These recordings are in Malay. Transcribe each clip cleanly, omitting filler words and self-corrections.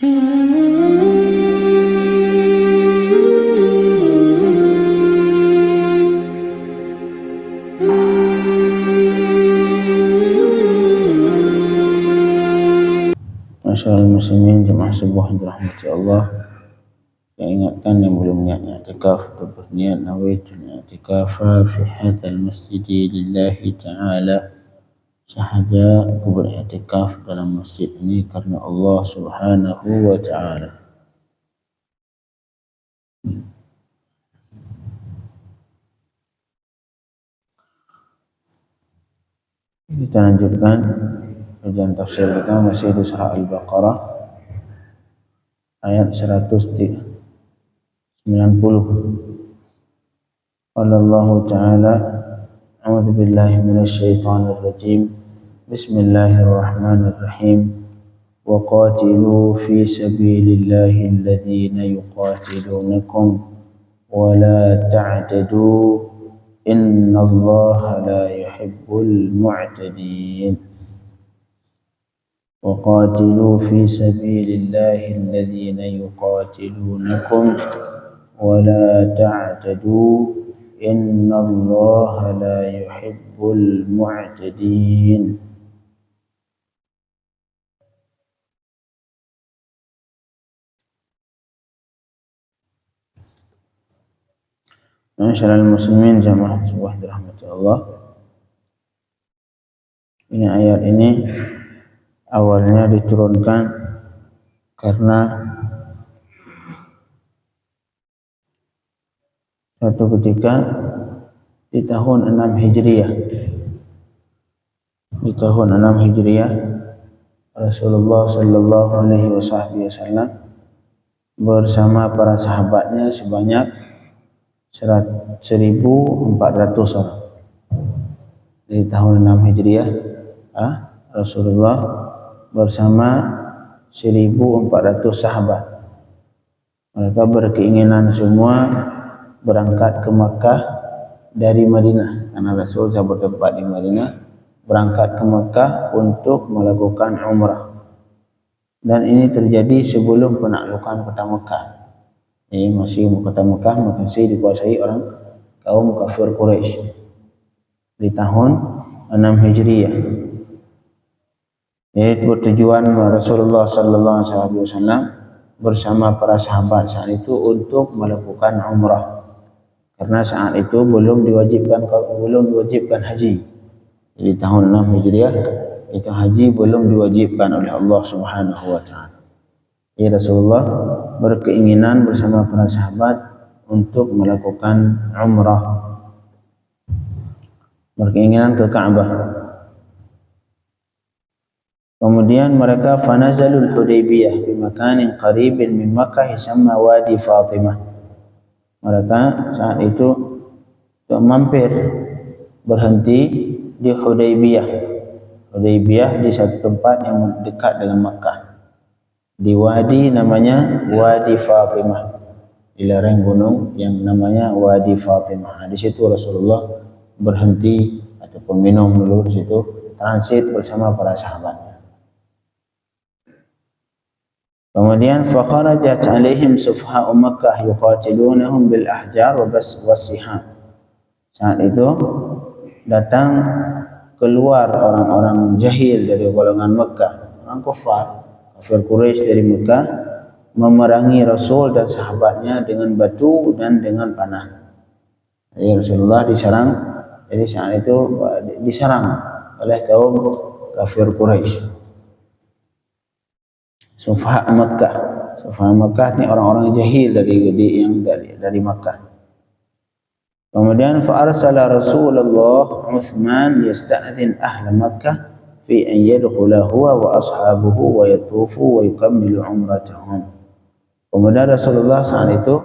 Masyaallah muslimin jemaah subuh yang dirahmati Allah, saya ingatkan yang belum niat i'tikaf untuk berniat nawaitu i'tikaf fi hadzal masjid lillahi ta'ala. Sahaja aku beriktikaf dalam masjid ini karena Allah Subhanahu wa ta'ala. Kita lanjutkan kajian tafsir kita masih di surah Al-Baqarah ayat 190. Qala Allah Ta'ala, a'udzu billahi minasy syaithanir rajim. Bismillahirrahmanirrahim. Wa qatilu fi sabilillahi alladhina yuqatilunakum wa la ta'tadu innallaha la yuhibbul mu'tadin. Wa qatilu fi sabilillahi alladhina yuqatilunakum wa la ta'tadu innallaha la yuhibbul mu'tadin. Masyaallah muslimin jamaah subuh dirahmati Allah. Ini ayat ini awalnya diturunkan karena suatu ketika di tahun 6 Hijriah. Di tahun 6 Hijriah Rasulullah sallallahu alaihi wasallam bersama para sahabatnya sebanyak 1.400 orang. Di tahun 6 Hijriah Rasulullah bersama 1.400 sahabat. Mereka berkeinginan semua berangkat ke Makkah dari Madinah, karena Rasul sahabat tempat di Madinah, berangkat ke Makkah untuk melakukan umrah. Dan ini terjadi sebelum penaklukan kota Makkah. Ini masih kota Makkah masih dikuasai orang kaum kafir Quraisy di tahun 6 Hijriah. Yaitu tujuan Rasulullah sallallahu alaihi wasallam bersama para sahabat saat itu untuk melakukan umrah. Karena saat itu belum diwajibkan haji. Di tahun 6 Hijriah itu haji belum diwajibkan oleh Allah Subhanahu wa ta'ala. Jadi Rasulullah berkeinginan bersama para sahabat untuk melakukan umrah, berkeinginan ke Ka'bah. Kemudian mereka fanazalul Hudaybiyah di makanin qaribin min Makkah yusamma Wadi Fatimah. Mereka saat itu mampir berhenti di Hudaybiyah. Hudaybiyah di satu tempat yang dekat dengan Makkah. Di wadi namanya Wadi Fatimah, di lereng gunung yang namanya Wadi Fatimah. Di situ Rasulullah berhenti ataupun minum dulu di situ, transit bersama para sahabatnya. Kemudian fakharajat alaihim sufha'u Makkah yuqatilunahum bil ahjar wa was-siham. Saat itu datang keluar orang-orang jahil dari golongan Makkah, orang kafir Quraisy dari Mekah, memerangi Rasul dan sahabatnya dengan batu dan dengan panah. Jadi Rasulullah diserang, jadi saat itu diserang oleh kaum kafir Quraisy. Sufah Mekah. Sufah Mekah ini orang-orang jahil dari Mekah. Kemudian fa arsala Rasulullah Utsman yasta'dzin ahla Makkah fi an yadkhula huwa wa ashabuhu wa yatufu wa yukammilu umratahum. Kemudian Rasulullah saat itu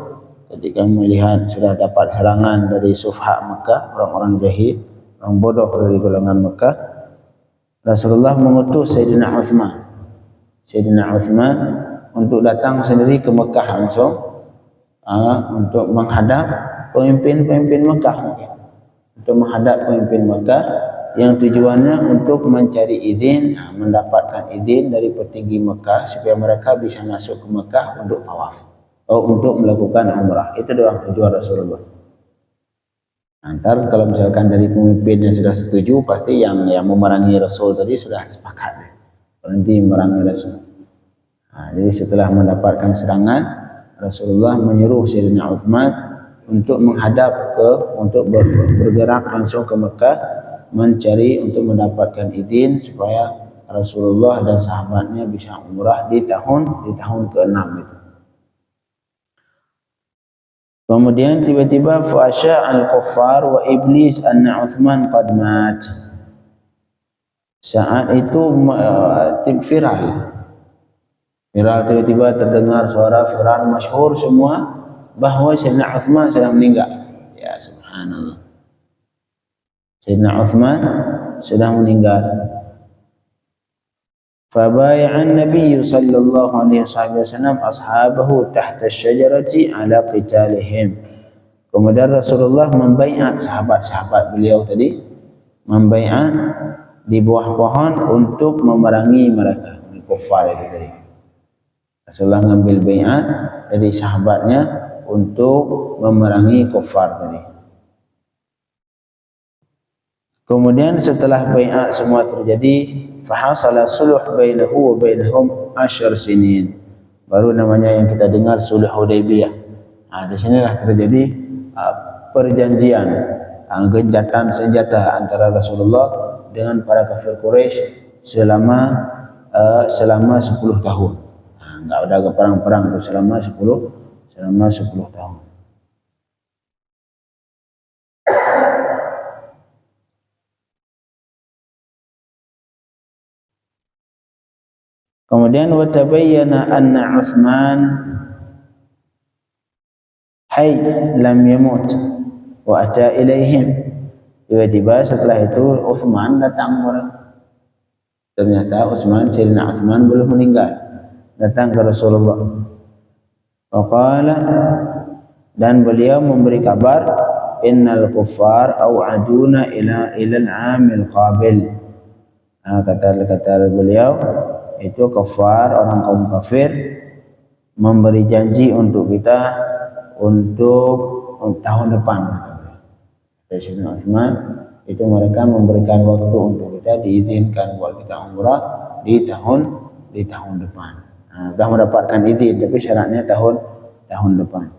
ketika melihat sudah dapat serangan dari Sufha Makkah, orang-orang jahil, orang bodoh dari golongan Makkah, Rasulullah mengutus Sayyidina Utsman untuk datang sendiri ke Makkah langsung untuk menghadap pemimpin Makkah, untuk menghadap pemimpin Makkah yang tujuannya untuk mencari izin, mendapatkan izin dari petinggi Mekah supaya mereka bisa masuk ke Mekah untuk tawaf atau untuk melakukan umrah. Itu doang tujuan Rasulullah. Ntar kalau misalkan dari pemimpinnya sudah setuju, pasti yang memerangi Rasul tadi sudah sepakat berhenti memerangi Rasul. Jadi setelah mendapatkan serangan, Rasulullah menyuruh Sayyidina Uthman untuk menghadap untuk bergerak langsung ke Mekah, mencari untuk mendapatkan izin supaya Rasulullah dan sahabatnya bisa umrah di tahun ke-6 itu. Kemudian tiba-tiba fa'asya al-kuffar wa iblis anna Uthman qad mat. Saat itu viral tiba-tiba terdengar suara viral masyhur semua bahawa Sayyidina Uthman sudah meninggal. Ya subhanallah. Sayyidina Uthman sudah meninggal. Fabay'an Nabi sallallahu alaihi wasallam ashabahu tahta asy-syajarati ala qitalihim. Kemudian Rasulullah membaiat sahabat-sahabat beliau tadi, membaiat di bawah pohon untuk memerangi mereka, kufar itu tadi. Rasulullah mengambil baiat dari sahabatnya untuk memerangi kufar tadi. Kemudian setelah baiat semua terjadi, fahasala suluh bainahu wa bainahum 10 sinin. Baru namanya yang kita dengar sulh Hudaybiyah. Di sinilah terjadi perjanjian, gencatan senjata antara Rasulullah dengan para kafir Quraisy selama 10 tahun. Enggak ada perang-perang itu selama 10 tahun. Kemudian wa tabayyana anna Utsman hayy lam yamut wa ata ilaihim. Tiba-tiba setelah itu Utsman datang. Ternyata Sayyidina Utsman belum meninggal. Datang ke Rasulullah. Waqala, dan beliau memberi kabar, innal kuffar au'aduna ila al-'amil qabil. Kata beliau, itu kafir, orang kaum kafir memberi janji untuk kita untuk tahun depan, kata Sayyidina Utsman. Itu mereka memberikan waktu untuk kita, diizinkan buat kita umrah di tahun depan. Sudah mendapatkan izin, tapi syaratnya tahun depan.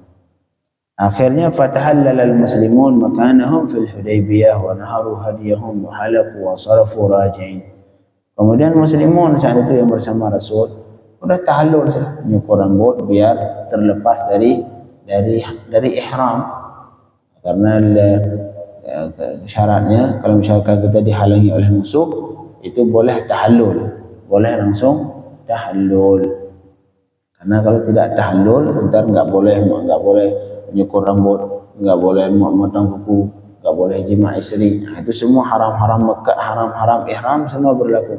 Akhirnya fatahallal al-muslimun makanahum fil Hudaybiyah wa naharu hadiyahum wa halaqu wa sarafu raji'in. Kemudian muslimun saat itu yang bersama Rasul sudah tahallul, nyukur rambut biar terlepas dari ihram. Karena syaratnya kalau misalkan kita dihalangi oleh musuh, itu boleh tahallul, boleh langsung tahallul. Karena kalau tidak tahallul, bentar enggak boleh nyukur rambut, enggak boleh memotong kuku, enggak boleh jima istri. Itu semua haram-haram Mekah, haram-haram ihram semua berlaku.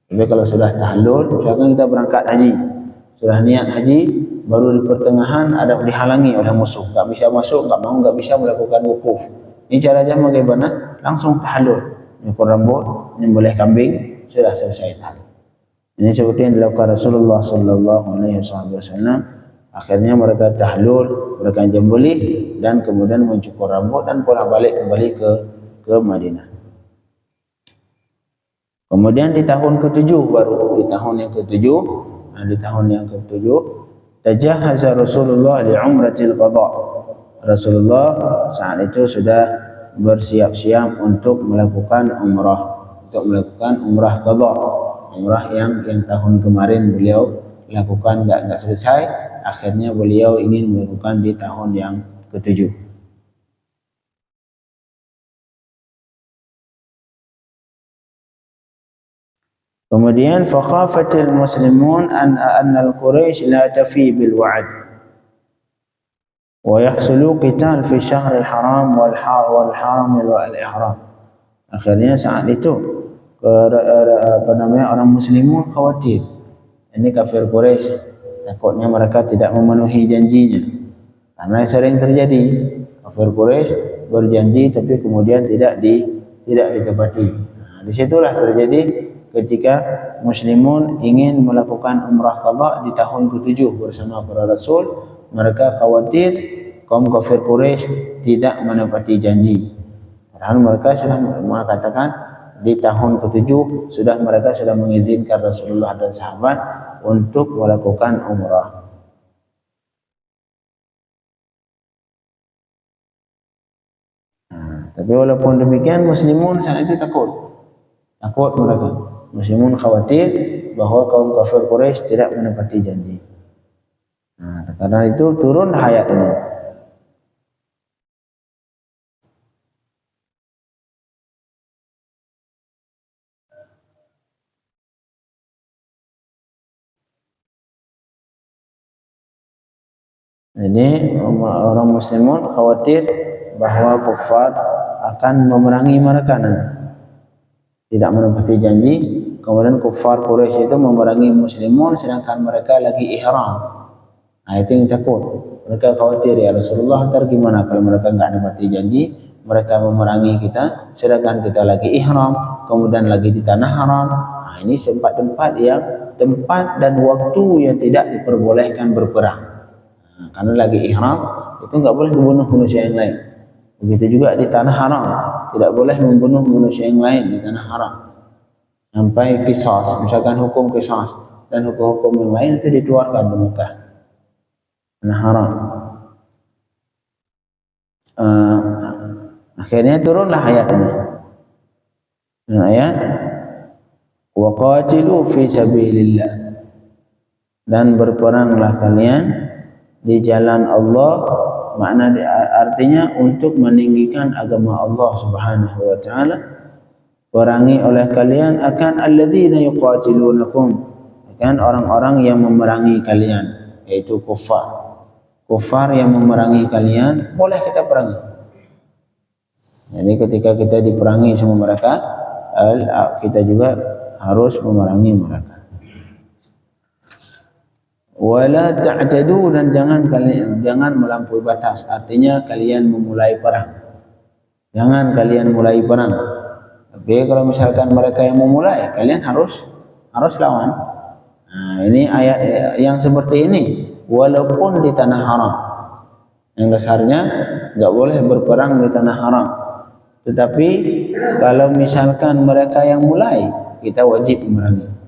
Tapi kalau sudah tahallul, misalkan kita berangkat haji, sudah niat haji, baru di pertengahan ada dihalangi oleh musuh, enggak bisa masuk, enggak bisa melakukan wukuf. Ini caranya bagaimana? Langsung tahallul, nyukur rambut, menyembelih kambing, sudah selesai tahallul. Ini seperti yang dilakukan Rasulullah sallallahu alaihi wasallam. Akhirnya mereka tahallul, mereka menyembelih dan kemudian mencukur rambut dan pulang balik kembali ke Madinah. Kemudian di tahun ke-7, baru di tahun yang ke-7 tajahaza Rasulullah li umratil qadha. Rasulullah saat itu sudah bersiap-siap untuk melakukan umrah qadha. Umrah yang tahun kemarin beliau lakukan enggak selesai, akhirnya beliau ingin melakukan di tahun yang ke-7. Kemudian faqafatil muslimun anna al-Quraisy la tafi bil wa'd wa yahsulu qital fi syahr al-haram wal haram wal ihram. Akhirnya saat itu orang muslimun khawatir, ini kafir Quraisy, takutnya mereka tidak memenuhi janjinya. Karena sering terjadi kafir Quraisy berjanji tapi kemudian tidak tidak ditepati. Nah, disitulah terjadi ketika muslimun ingin melakukan umrah qadha di tahun ke-7 bersama para rasul, mereka khawatir kaum kafir Quraisy tidak menepati janji. Padahal mereka sudah mengatakan di tahun ke-7 mereka sudah mengizinkan Rasulullah dan sahabat untuk melakukan umrah. Tapi walaupun demikian muslimun saat itu takut mereka. Muslimun khawatir bahwa kaum kafir Quraisy tidak menepati janji. Nah, karena itu turun ayat ini. Jadi orang muslimun khawatir bahwa kufar akan memerangi mereka nanti, tidak menepati janji. Kemudian kufar Quraisy itu memerangi muslimun sedangkan mereka lagi ihram. Nah, itu yang takut. Mereka khawatir, ya Rasulullah, ntar gimana kalau mereka enggak menepati janji, mereka memerangi kita sedangkan kita lagi ihram, kemudian lagi di tanah haram. Nah, ini tempat dan waktu yang tidak diperbolehkan berperang. Nah, karena lagi ihram itu enggak boleh membunuh manusia yang lain. Begitu juga di tanah haram, tidak boleh membunuh manusia yang lain di tanah haram. Sampai qisas, misalkan hukum qisas dan hukum-hukum yang lain itu dikeluarkan di Mekah. Tanah haram. Akhirnya turunlah ayat ini. Dan ayat wa qatilu fi sabilillah, dan berperanglah kalian di jalan Allah. Makna artinya untuk meninggikan agama Allah Subhanahu wa taala. Perangi oleh kalian akan alladzina yuqatilunakum, akan orang-orang yang memerangi kalian, yaitu kufar yang memerangi kalian, boleh kita perangi. Jadi ketika kita diperangi sama mereka, kita juga harus memerangi mereka. Wala ta'tadu, dan jangan melampaui batas. Artinya kalian memulai perang. Jangan kalian mulai perang. Tapi kalau misalkan mereka yang memulai, kalian harus lawan. Nah, ini ayat yang seperti ini walaupun di tanah haram. Yang dasarnya enggak boleh berperang di tanah haram. Tetapi kalau misalkan mereka yang mulai, kita wajib memerangi.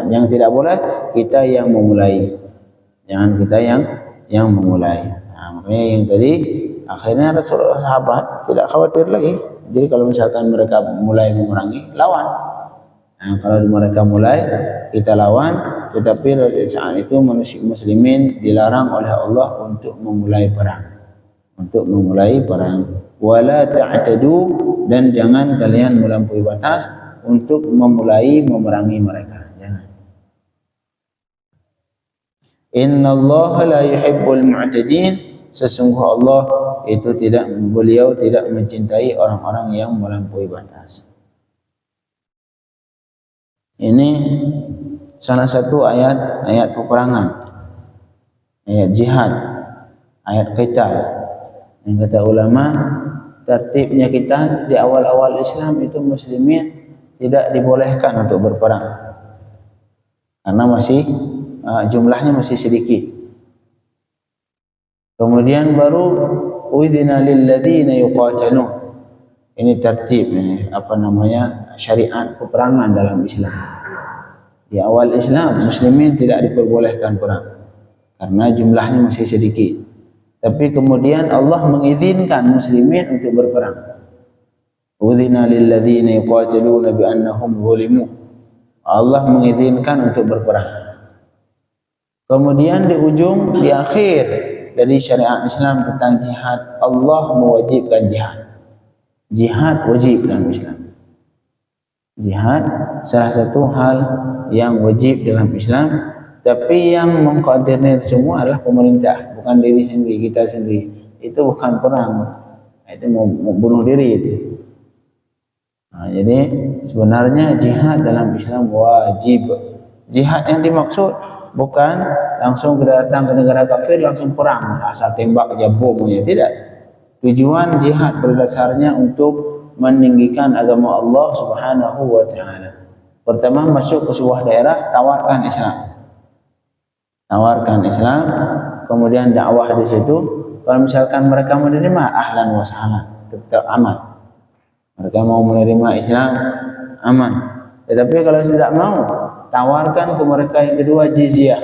Yang tidak boleh kita yang memulai, jangan kita yang memulai. Nah, makanya yang tadi akhirnya Rasulullah sahabat tidak khawatir lagi. Jadi kalau misalkan mereka mulai memerangi, lawan. Nah, kalau mereka mulai, kita lawan. Tetapi saat itu muslimin dilarang oleh Allah untuk memulai perang. Wala ta'tadu, dan jangan kalian melampaui batas untuk memerangi mereka. Jangan. Innallaha la yuhibbul mu'tadin, sesungguh Allah itu beliau tidak mencintai orang-orang yang melampaui batas. Ini salah satu ayat peperangan, ayat jihad, ayat qital. Yang kata ulama, tertibnya kita di awal-awal Islam itu muslimin tidak dibolehkan untuk berperang karena masih jumlahnya masih sedikit. Kemudian baru udzina lil ladzina yuqatalun. Ini tertib, ini syariat peperangan dalam Islam. Di awal Islam muslimin tidak diperbolehkan perang karena jumlahnya masih sedikit. Tapi kemudian Allah mengizinkan muslimin untuk berperang. Udzina lil ladzina yuqataluna bi annahum zulimu. Allah mengizinkan untuk berperang. Kemudian di akhir dari syariat Islam tentang jihad, Allah mewajibkan jihad. Jihad wajib dalam Islam. Jihad salah satu hal yang wajib dalam Islam, tapi yang mengkoordinir semua adalah pemerintah, bukan diri sendiri, kita sendiri. Itu bukan perang, itu mau bunuh diri itu. Nah, jadi sebenarnya jihad dalam Islam wajib. Jihad yang dimaksud bukan langsung datang ke negara kafir langsung perang, asal tembak aja bomnya, tidak. Tujuan jihad berdasarnya untuk meninggikan agama Allah Subhanahu wa taala. Pertama, masuk ke sebuah daerah, tawarkan Islam. Tawarkan Islam, kemudian dakwah di situ. Kalau misalkan mereka menerima, ahlan wa sahlan, tetap aman. Mereka mau menerima Islam, aman. Tetapi kalau tidak mau, tawarkan ke mereka yang kedua, jizyah.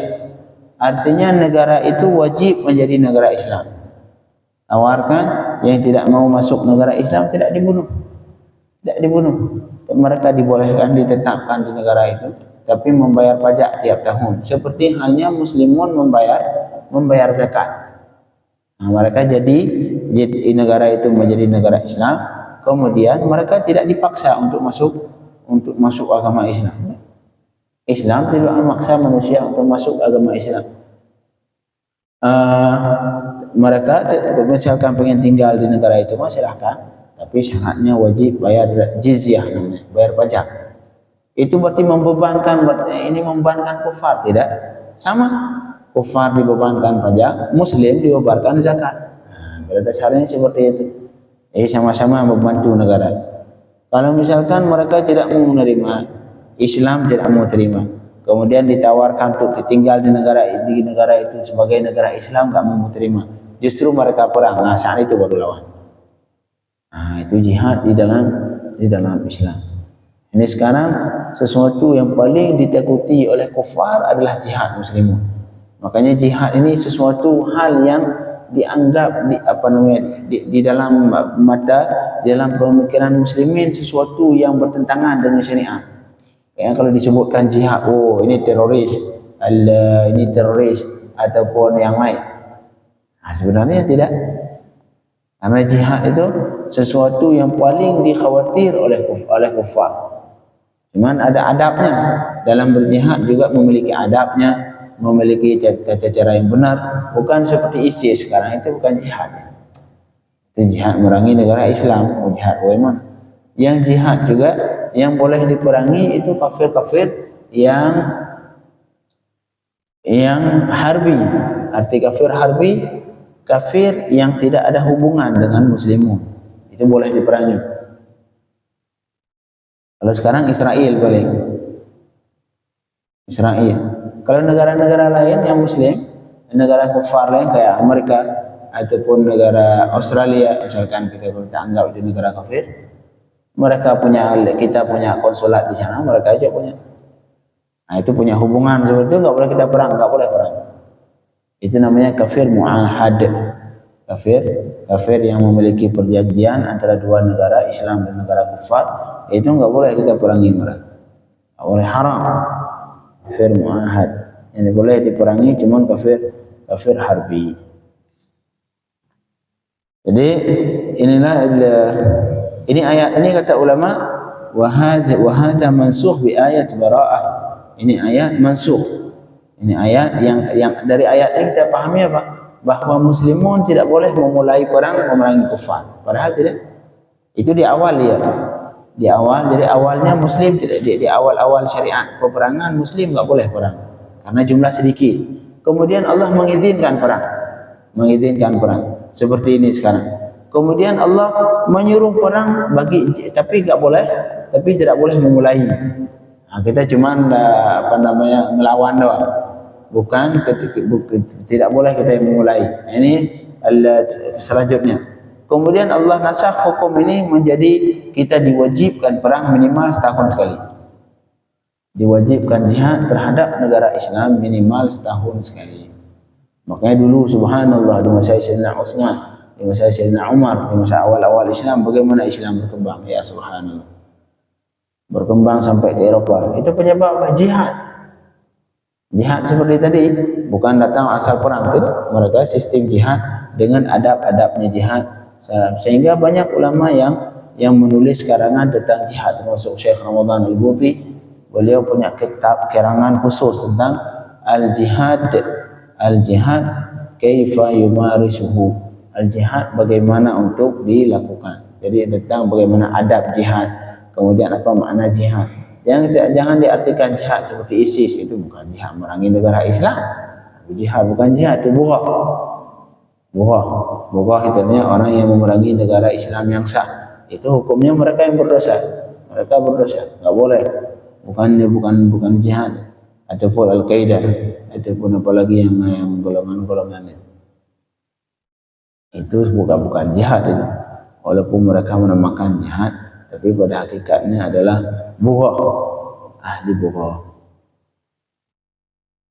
Artinya negara itu wajib menjadi negara Islam. Tawarkan, yang tidak mau masuk negara Islam tidak dibunuh. Tidak dibunuh. Mereka dibolehkan ditetapkan di negara itu, tapi membayar pajak tiap tahun. Seperti halnya muslimun membayar zakat. Nah, mereka jadi di negara itu menjadi negara Islam, kemudian mereka tidak dipaksa untuk masuk agama Islam. Islam tidak memaksa manusia untuk masuk agama Islam. Mereka misalkan pengen tinggal di negara itu, silahkan, tapi syaratnya wajib bayar jizyah, namanya, bayar pajak. Itu berarti membebankan kufar, tidak? Sama, kufar dibebankan pajak, muslim dibebankan zakat. Pada dasarnya seperti itu. Sama-sama membantu negara. Kalau misalkan mereka tidak mau menerima Islam, tidak mau terima, kemudian ditawarkan untuk tinggal di negara itu sebagai negara Islam, nggak mau terima, justru mereka perang. Nah, saat itu baru lawan. Nah, itu jihad di dalam Islam. Ini sekarang sesuatu yang paling ditakuti oleh kufar adalah jihad muslimun. Makanya jihad ini sesuatu hal yang dianggap di dalam pemikiran muslimin sesuatu yang bertentangan dengan syariat. Ya, kalau disebutkan jihad, ini teroris, ini teroris ataupun yang lain. Nah, sebenarnya tidak. Karena jihad itu sesuatu yang paling dikhawatir oleh kufar. Cuman ada adabnya. Dalam berjihad juga memiliki adabnya, memiliki tata cara yang benar. Bukan seperti ISIS sekarang, itu bukan jihad. Itu jihad merangi negara Islam, jihad mana? Yang jihad juga yang boleh diperangi itu kafir-kafir yang harbi. Arti kafir harbi, kafir yang tidak ada hubungan dengan muslimun, itu boleh diperangi. Kalau sekarang Israel paling. Israel. Kalau negara-negara lain yang muslim, negara kafir lain kayak Amerika ataupun negara Australia, misalkan kita anggap itu negara kafir, kita punya konsulat di sana, mereka aja punya. Nah, itu punya hubungan seperti itu, nggak boleh kita perang, nggak boleh perang. Itu namanya kafir mu'ahad. Kafir yang memiliki perjanjian antara dua negara Islam dan negara kufar, itu nggak boleh kita perangi mereka. Nggak boleh, haram. Kafir mu'ahad. Yang boleh diperangi cuma kafir harbi. Jadi ini ayat ini kata ulama, wa hadza mansukh bi ayat bara'ah. Ini ayat mansukh. Ini ayat yang dari ayat ini kita pahami apa? Bahwa muslimun tidak boleh memulai perang memerangi kufar. Padahal tidak. Itu di awal ya. Di awal, jadi awalnya muslim tidak, di awal syariat peperangan muslim enggak boleh perang karena jumlah sedikit. Kemudian Allah mengizinkan perang. Seperti ini sekarang. Kemudian Allah menyuruh perang tapi tidak boleh memulai. Nah, kita cuma ngelawan doang. Bukan tidak boleh kita yang memulai. Nah, ini selanjutnya. Kemudian Allah nasakh hukum ini menjadi kita diwajibkan perang minimal setahun sekali. Diwajibkan jihad terhadap negara Islam minimal setahun sekali. Makanya dulu subhanallah di masa Sayyidina Utsman, di masa Sayyidina Umar, di masa awal-awal Islam, bagaimana Islam berkembang, ya subhanallah. Berkembang sampai ke Eropa. Itu penyebab jihad. Jihad seperti tadi bukan datang asal perang, tidak. Mereka sistem jihad dengan adab-adabnya jihad. Sehingga banyak ulama yang menulis karangan tentang jihad, termasuk Syekh Ramadan Al-Buti. Beliau punya kitab karangan khusus tentang al-jihad kaifa yumarisuhu. Al-jihad bagaimana untuk dilakukan. Jadi tentang bagaimana adab jihad. Kemudian apa makna jihad. Jangan diartikan jihad seperti ISIS, itu bukan jihad merangi negara Islam. Jihad bukan jihad, itu bughah itu artinya orang yang memerangi negara Islam yang sah. itu hukumnya mereka yang berdosa. Mereka berdosa, nggak boleh. Bukan jihad ataupun Al-Qaeda ataupun apalagi yang golongan-golongan itu bukan jihad itu. Walaupun mereka menamakan jihad, tapi pada hakikatnya adalah bugha, ahli bugha.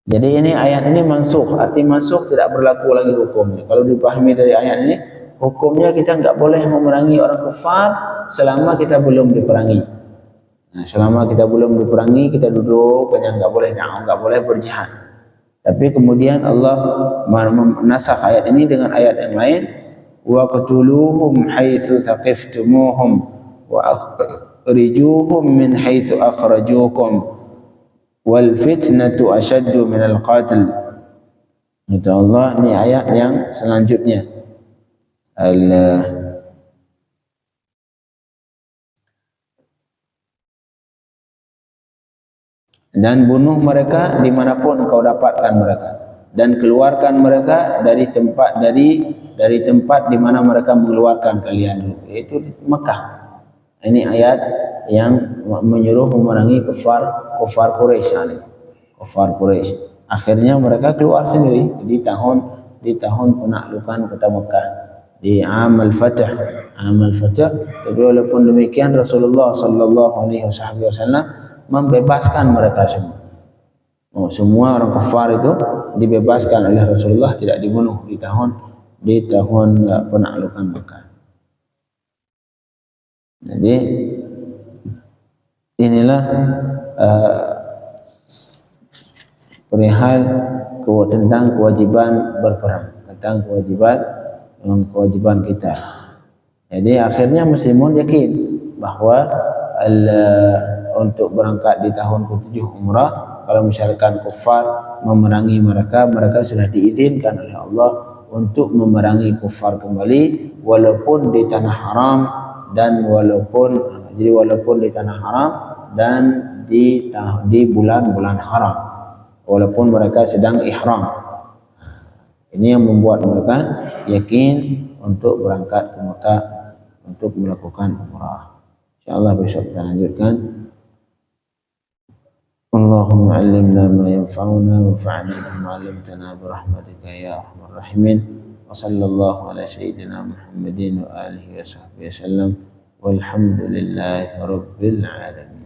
Jadi ini ayat ini mansukh, arti mansukh tidak berlaku lagi hukumnya. Kalau dipahami dari ayat ini, hukumnya kita enggak boleh memerangi orang kafir selama kita belum diperangi. Nah, selama kita belum diperangi, kita duduk hanya enggak boleh dakwah, enggak boleh berjihad. Tapi kemudian Allah menasakh ayat ini dengan ayat yang lain, wa qatuluhum haitsu thaqiftumuhum wa akhrijuhum min haitsu akhrajukum wal fitnatu ashaddu minal qatl. Kata Allah, ini ayat yang selanjutnya. Dan bunuh mereka dimanapun kau dapatkan mereka, dan keluarkan mereka dari tempat di mana mereka mengeluarkan kalian, yaitu Mekah. Ini ayat yang menyuruh memerangi kufar Quraisy. Kufar Quraisy. Akhirnya mereka keluar sendiri di tahun penaklukan kota Mekah, di Amal Fatah. Tapi walaupun demikian Rasulullah sallallahu alaihi wasallam membebaskan mereka semua. Semua orang kafir itu dibebaskan oleh Rasulullah, tidak dibunuh di tahun penaklukan Mekah. Jadi inilah perihal tentang kewajiban berperang, tentang kewajiban kita. Jadi akhirnya muslimun yakin bahwa untuk berangkat di tahun ke-7 umrah, kalau misalkan kufar memerangi mereka sudah diizinkan oleh Allah untuk memerangi kufar kembali, walaupun di tanah haram dan walaupun di tanah haram dan di bulan-bulan haram, walaupun mereka sedang ihram. Ini yang membuat mereka yakin untuk berangkat ke Mekah untuk melakukan umrah. InsyaAllah besok kita lanjutkan. Allahumma 'allimna ma yanfa'una wanfa'na bima 'allamtana birahmatika ya arhamar rahimin. Wa sallallahu ala sayyidina Muhammadin wa alihi wa sahbihi wasallam. Walhamdulillahi rabbil alamin.